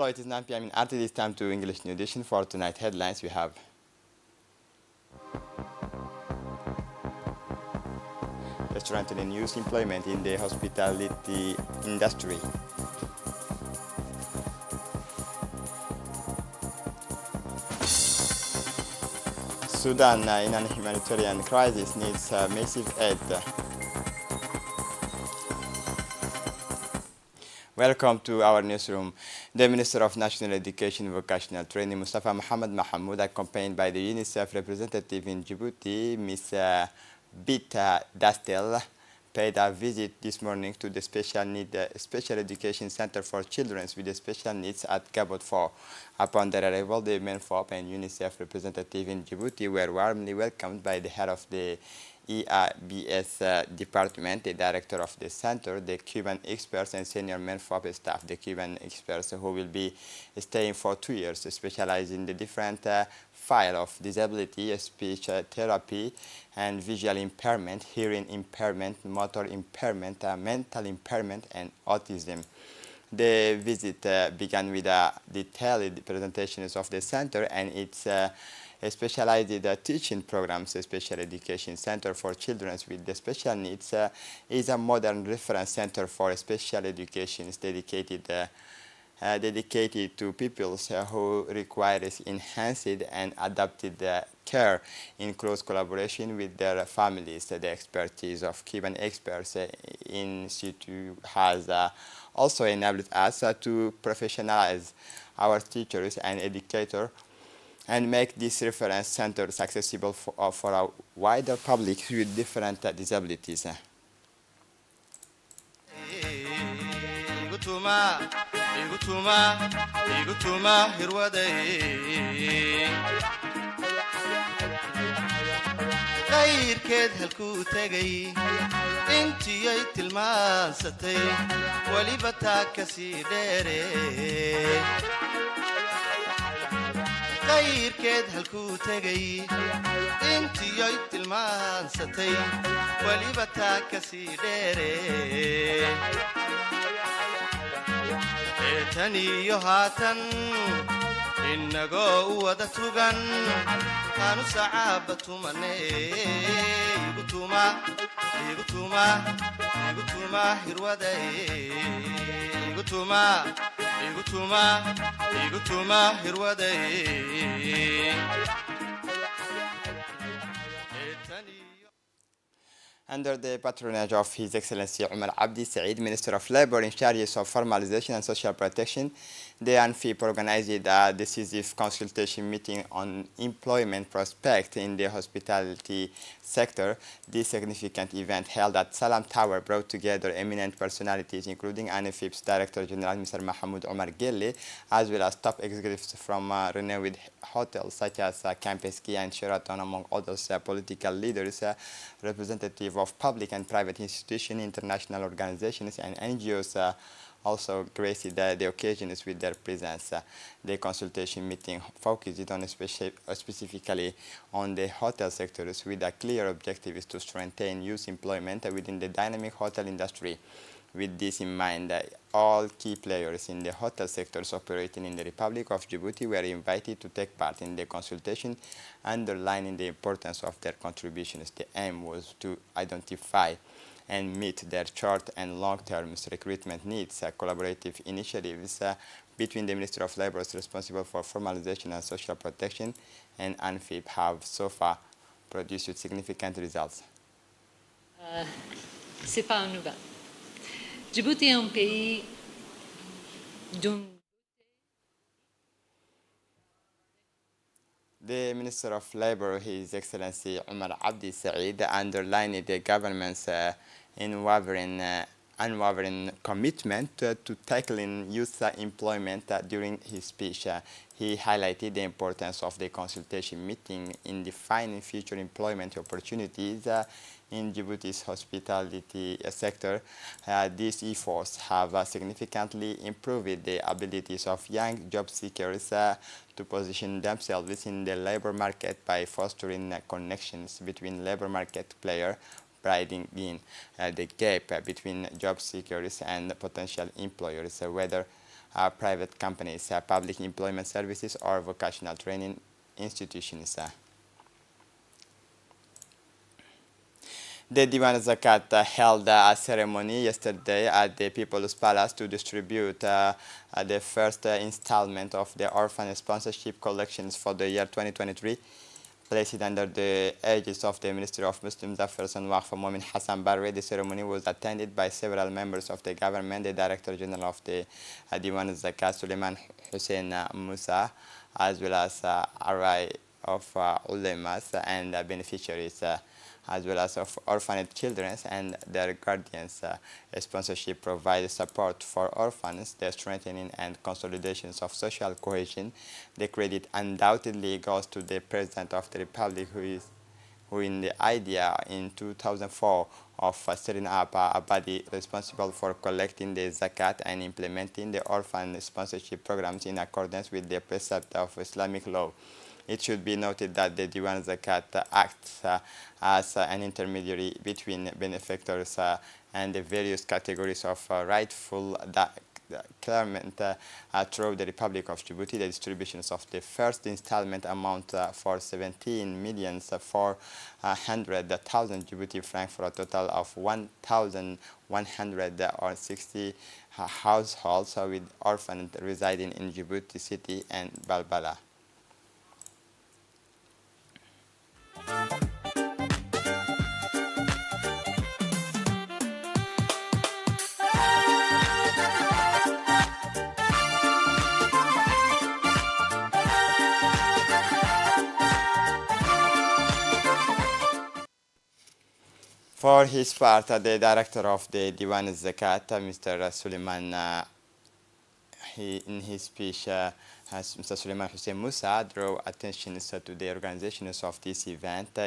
Hello, it is 9 p.m. in RT. This time to English New Edition. For tonight headlines we have restaurant and youth employment in the hospitality industry. Sudan in a humanitarian crisis needs massive aid. Welcome to our newsroom. The Minister of National Education and Vocational Training, Mustafa Mohamed Mahamoud, accompanied by the UNICEF representative in Djibouti, Ms. Bita Dastel, paid a visit this morning to the Special Education Center for Children with Special Needs at Gabot 4. Upon their arrival, the MENFOP and UNICEF representative in Djibouti were warmly welcomed by the head of the EABS department, the director of the center, the Cuban experts and senior MENFOP staff. The Cuban experts who will be staying for 2 years, specialize in the different file of disability, speech therapy, and visual impairment, hearing impairment, motor impairment, mental impairment, and autism. The visit began with detailed presentations of the center and its specialized teaching programs. A special education center for children with the special needs is a modern reference center for special education dedicated to people who require enhanced and adapted care in close collaboration with their families. The expertise of Cuban experts in situ has also enabled us to professionalize our teachers and educators and make this reference centers accessible for a wider public with different disabilities. qayrkeed halkuu tagay intiyay tilmaansatay waliba taa ka sii dheere qayrkeed halkuu tagay intiyay tilmaansatay waliba taa ka sii dheere taniyo haatan innagoo wada tugan kanu saabatumane igutuma hirwada igutuma hirwada Under the patronage of His Excellency Omar Abdi Said, Minister of Labor in charge of formalization and social protection, the ANFIP organized a decisive consultation meeting on employment prospects in the hospitality sector. This significant event held at Salam Tower brought together eminent personalities, including ANFIP's Director General Mr. Mahmoud Omar Gelle, as well as top executives from renowned hotels such as Campeski and Sheraton, among others, political leaders, representatives of public and private institutions, international organizations, and NGOs also graced the occasions with their presence. The consultation meeting focused on specifically on the hotel sectors, with a clear objective is to strengthen youth employment within the dynamic hotel industry. With this in mind, all key players in the hotel sectors operating in the Republic of Djibouti were invited to take part in the consultation, underlining the importance of their contributions. The aim was to identify and meet their short and long-term recruitment needs. Collaborative initiatives between the Ministry of Labor responsible for formalization and social protection and ANFIP have so far produced significant results. C'est pas un nouvel. Djibouti est un pays dont The Minister of Labor, His Excellency Omar Abdi Said, underlined the government's unwavering commitment to tackling youth employment during his speech. He highlighted the importance of the consultation meeting in defining future employment opportunities in Djibouti's hospitality sector. These efforts have significantly improved the abilities of young job seekers to position themselves within the labor market by fostering connections between labor market players, bridging in the gap between job seekers and potential employers, whether private companies, public employment services, or vocational training institutions. The Diwan Zakat held a ceremony yesterday at the People's Palace to distribute the first installment of the orphan sponsorship collections for the year 2023, placed under the aegis of the Ministry of Muslim Affairs and Waqf Momin Hassan Barre. The ceremony was attended by several members of the government, the Director General of the Diwan Zakat, Suleiman Hussein Musa, as well as array of ulemas and beneficiaries, as well as of orphaned children and their guardians. Sponsorship provides support for orphans, the strengthening and consolidations of social cohesion. The credit undoubtedly goes to the President of the Republic, who in the idea in 2004 of setting up a body responsible for collecting the zakat and implementing the orphan sponsorship programs in accordance with the precept of Islamic law. It should be noted that the Diwan Zakat acts as an intermediary between benefactors and the various categories of rightful claimant through the Republic of Djibouti. The distributions of the first installment amount for 17,400,000 Djibouti francs for a total of 1,160 households with orphans residing in Djibouti City and Balbala. For his part, the director of the Diwan Zakat, Mr. Suleiman, in his speech, Mr. Suleiman Hussein Musa drew attention to the organizations of this event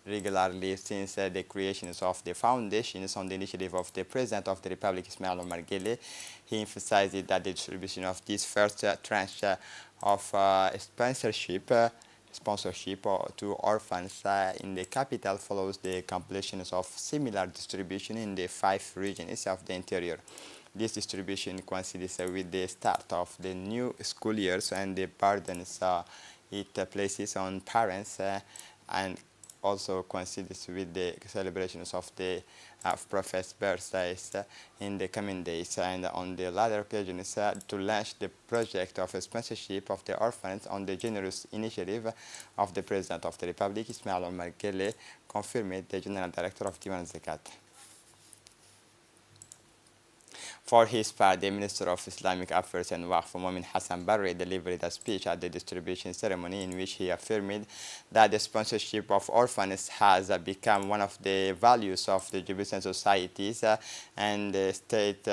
regularly since the creations of the foundations on the initiative of the President of the Republic, Ismail Omar Guelleh. He emphasized that the distribution of this first tranche of sponsorship to orphans in the capital follows the completions of similar distribution in the 5 regions of the interior. This distribution coincides with the start of the new school years and the burdens it places on parents, and also coincides with the celebrations of the Prophet's birthdays in the coming days, and on the latter occasions to launch the project of sponsorship of the orphans on the generous initiative of the President of the Republic, Ismail Omar Guelleh, confirmed the General Director of Diwan Zakat. For his part, the Minister of Islamic Affairs and Waqf Momin Hassan Barre delivered a speech at the distribution ceremony in which he affirmed that the sponsorship of orphans has become one of the values of the Djiboutian societies and the state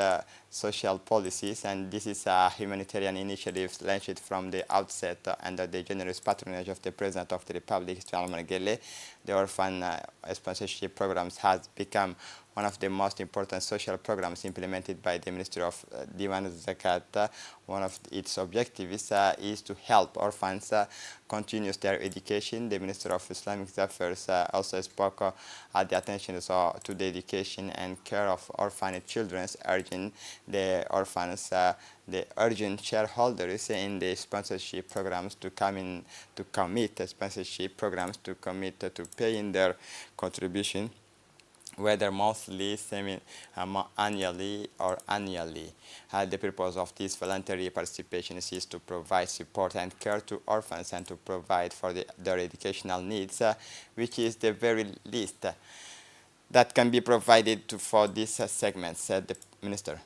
social policies, and this is a humanitarian initiative launched from the outset under the generous patronage of the President of the Republic, Ismail Omar Guelleh. The orphan sponsorship programs has become one of the most important social programs implemented by the Ministry of Diwan Zakat. One of its objectives is to help orphans continue their education. The Minister of Islamic Affairs also spoke at the attention to the education and care of orphaned children, urging the orphans, the urgent shareholders in the sponsorship programs to commit to paying their contribution, whether monthly, annually, or annually. The purpose of this voluntary participation is to provide support and care to orphans and to provide for their educational needs, which is the very least that can be provided for this segment, said the Minister.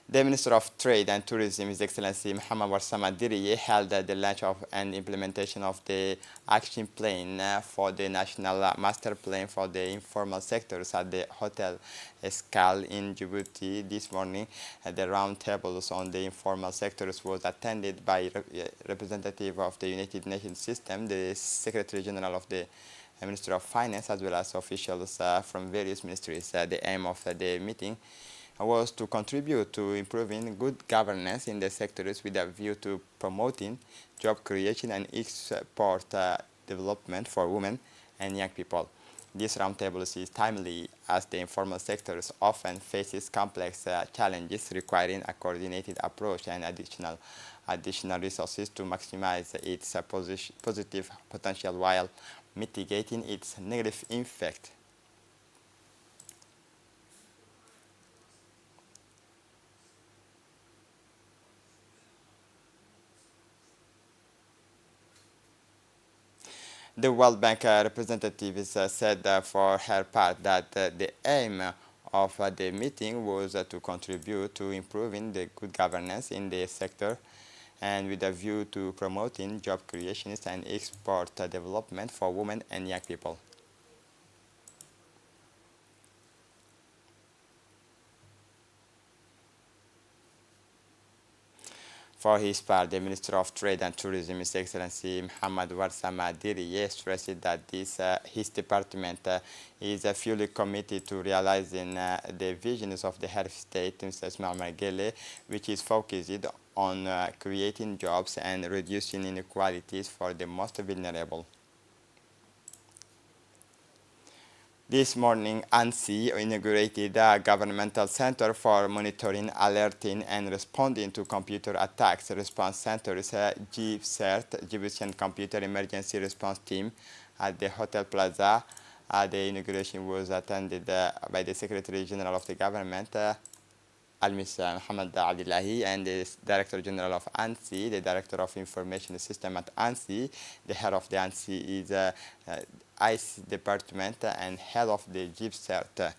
The Minister of Trade and Tourism, His Excellency Mohamed Warsama Diriye, held the launch of and implementation of the action plan for the National Master Plan for the informal sectors at the Hotel Escale in Djibouti this morning. The roundtables on the informal sectors was attended by representative of the United Nations system, the Secretary General of the Ministry of Finance, as well as officials from various ministries. The aim of the meeting was to contribute to improving good governance in the sectors with a view to promoting job creation and export development for women and young people. This roundtable is timely as the informal sector often faces complex challenges requiring a coordinated approach and additional resources to maximize its positive potential while mitigating its negative effect. The World Bank representative said for her part that the aim of the meeting was to contribute to improving the good governance in the sector and with a view to promoting job creation and export development for women and young people. For his part, the Minister of Trade and Tourism, His Excellency Mohamed Warsame Diriye, stressed that his department is fully committed to realizing the visions of the head of state, Mr. Ismail Margele, which is focused on creating jobs and reducing inequalities for the most vulnerable. This morning, ANSI inaugurated a governmental center for monitoring, alerting, and responding to computer attacks. Response centers, GCERT, Djiboutian Computer Emergency Response Team, at the Hotel Plaza. The inauguration was attended by the Secretary General of the Government, Al-Miss Mohamed Abdullahi, and the Director General of ANSI, the Director of Information System at ANSI. The head of the ANSI is ICE Department and head of the GCERT.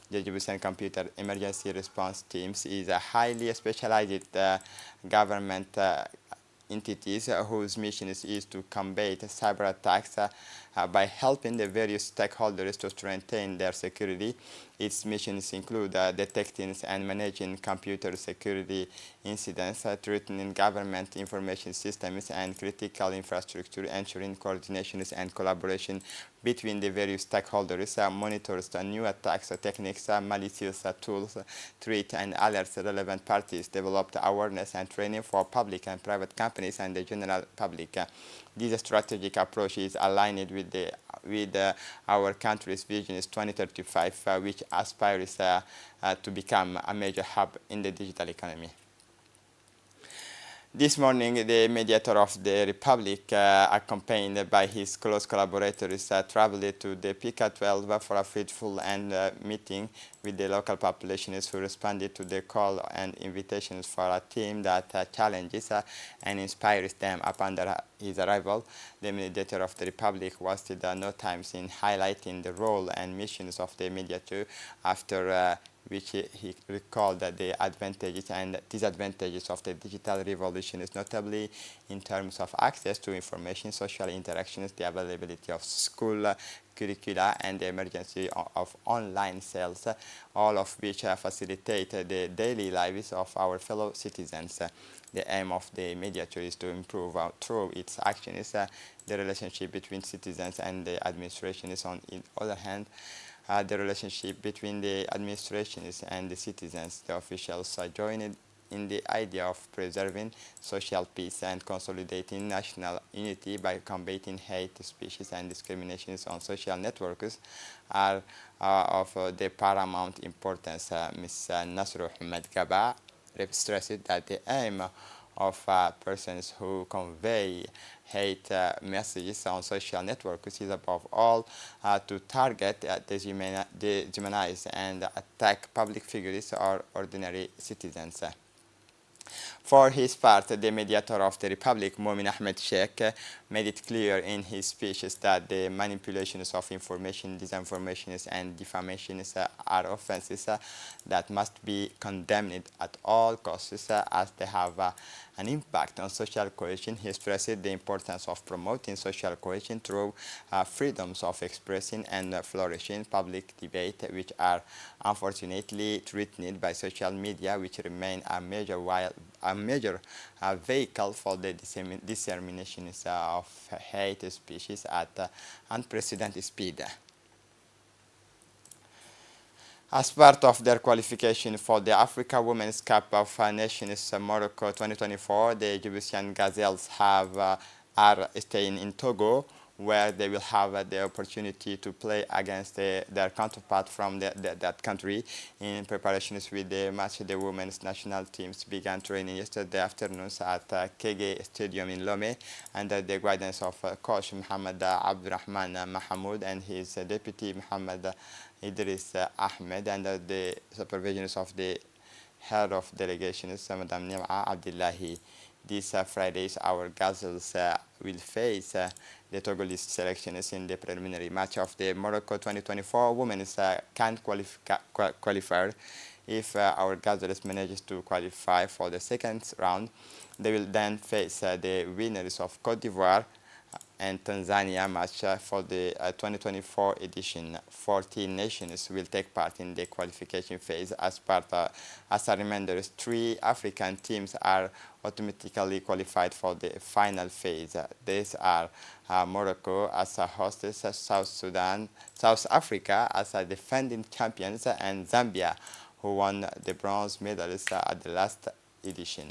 The Djiboutian Computer Emergency Response Teams is a highly specialized government entities whose mission is to combat cyber attacks by helping the various stakeholders to strengthen their security. Its missions include detecting and managing computer security incidents, threatening government information systems and critical infrastructure, ensuring coordination and collaboration between the various stakeholders, monitors new attacks techniques, malicious tools, treat and alerts relevant parties, developed awareness and training for public and private companies and the general public. This strategic approach is aligned with our country's vision is 2035, which aspires to become a major hub in the digital economy. This morning, the mediator of the Republic, accompanied by his close collaborators, traveled to the PK12 for a fruitful meeting with the local populations who responded to the call and invitations for a team that challenges and inspires them upon his arrival. The mediator of the Republic wasted no time in highlighting the role and missions of the mediator, after which he recalled the advantages and disadvantages of the digital revolution, notably in terms of access to information, social interactions, the availability of school curricula, and the emergency of online sales, all of which facilitate the daily lives of our fellow citizens. The aim of the mediator is to improve through its actions the relationship between citizens and the administrations. On the other hand, the relationship between the administrations and the citizens. The officials joined in the idea of preserving social peace and consolidating national unity by combating hate speeches and discriminations on social networks are of the paramount importance. Ms. Nasru Ahmed Gaba stressed that the aim of persons who convey hate messages on social networks is above all to target, dehumanize, and attack public figures or ordinary citizens. For his part, the mediator of the Republic, Momin Ahmed Sheikh, made it clear in his speeches that the manipulations of information, disinformations, and defamations are offenses that must be condemned at all costs as they have an impact on social cohesion. He stressed the importance of promoting social cohesion through freedoms of expressing and flourishing public debate, which are unfortunately threatened by social media, which remain a major vehicle for the dissemination of hate speeches at unprecedented speed. As part of their qualification for the Africa Women's Cup of Nations Morocco 2024, the Djiboutian Gazelles are staying in Togo, where they will have the opportunity to play against their counterpart from that country in preparations with the match. The women's national teams began training yesterday afternoon at KG Stadium in Lomé under the guidance of coach Mohamed Abdurrahman Mahmoud and his deputy Mohamed Idris Ahmed, under the supervision of the head of delegations, Madam Nim'a Abdullahi. This Friday, our Gazelles will face the Togolese selections in the preliminary match of the Morocco 2024 Women's CAN qualifier. If our Gazelles manages to qualify for the second round, they will then face the winners of Cote d'Ivoire and Tanzania match for the 2024 edition. 14 nations will take part in the qualification phase. As a reminder, 3 African teams are automatically qualified for the final phase. These are Morocco as a hostess, South Africa as a defending champions, and Zambia, who won the bronze medals at the last edition.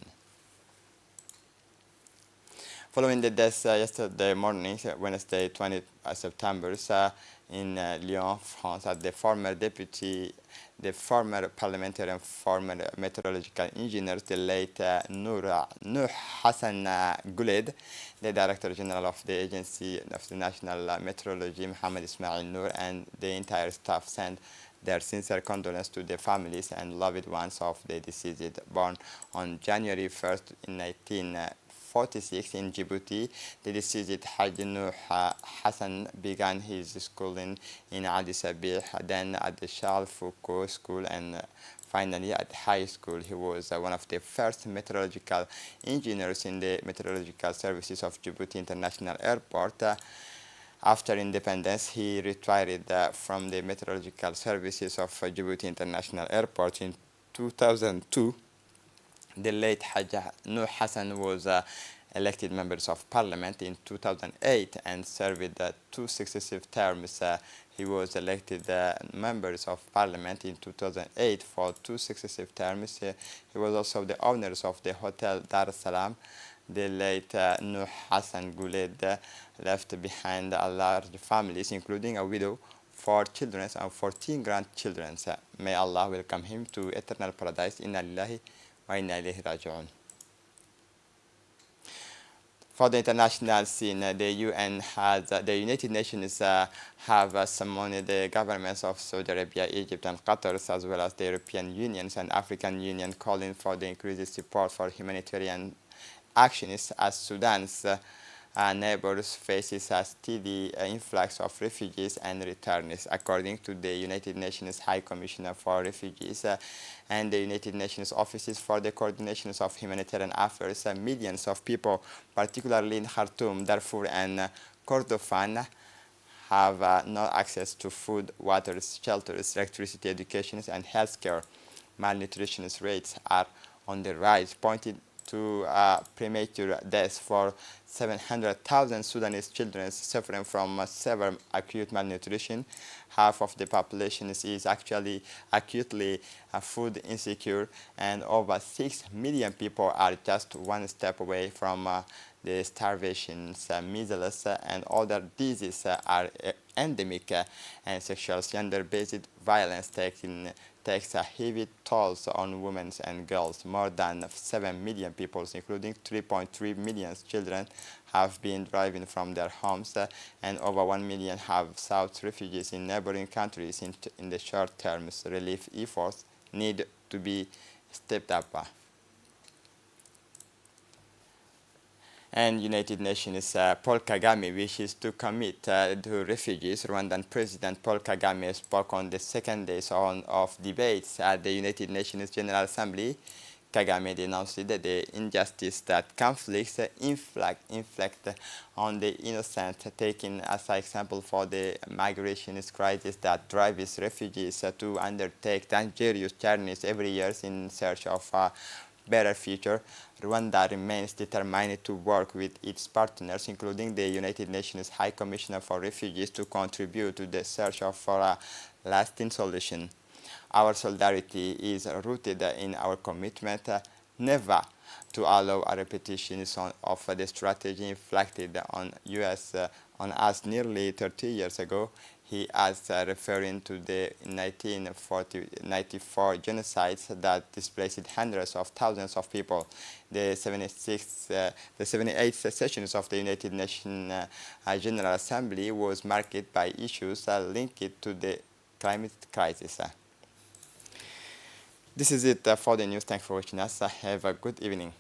Following the death yesterday morning, Wednesday 20 September, in Lyon, France, at the former parliamentary and former meteorological engineer, the late Nuh Hassan Guled, the Director General of the Agency of the National Meteorology, Mohamed Ismail Noor, and the entire staff sent their sincere condolences to the families and loved ones of the deceased. Born on January 1st in 1946 in Djibouti, the deceased Haji Nuh Hassan began his schooling in Addis Ababa, then at the Charles Foucault School, and finally at high school. He was one of the first meteorological engineers in the meteorological services of Djibouti International Airport. After independence, he retired from the meteorological services of Djibouti International Airport in 2002. The late Hajj Nuh Hassan was elected members of parliament in 2008 and served 2 successive terms. He was elected members of parliament in 2008 for 2 successive terms. He was also the owner of the Hotel Dar es Salaam. The late Nuh Hassan Guled left behind a large family, including a widow, 4 children and 14 grandchildren. May Allah welcome him to eternal paradise. Inna lillahi wa inna ilayhi raji'un. For the international scene, the United Nations have summoned the governments of Saudi Arabia, Egypt, and Qatar, as well as the European Union and African Union, calling for the increased support for humanitarian actions as Sudan's neighbors faces a steady influx of refugees and returnees. According to the United Nations High Commissioner for Refugees and the United Nations Offices for the Coordination of Humanitarian Affairs, millions of people, particularly in Khartoum, Darfur, and Kordofan, have no access to food, water, shelters, electricity, education, and healthcare. Malnutrition rates are on the rise, pointing to premature deaths for 700,000 Sudanese children suffering from severe acute malnutrition. Half of the population is actually acutely food insecure, and over 6 million people are just one step away from the starvation. Measles and other diseases are endemic, and sexual gender-based violence takes a heavy toll on women and girls. More than 7 million people, including 3.3 million children, have been driven from their homes, and over 1 million have sought refugees in neighboring countries. In the short term, relief efforts need to be stepped up. And United Nations Paul Kagame wishes to commit to refugees. Rwandan President Paul Kagame spoke on the second day of debates at the United Nations General Assembly. Kagame denounced the injustice that conflicts inflict on the innocent, taking as an example for the migration crisis that drives refugees to undertake dangerous journeys every year in search of a better future. Rwanda remains determined to work with its partners, including the United Nations High Commissioner for Refugees, to contribute to the search for a lasting solution. Our solidarity is rooted in our commitment never to allow a repetition of the strategy inflicted on on us nearly 30 years ago. He is referring to the 1994 genocides that displaced hundreds of thousands of people. The 78th sessions of the United Nations General Assembly was marked by issues linked to the climate crisis. This is it for the news. Thanks for watching us. Have a good evening.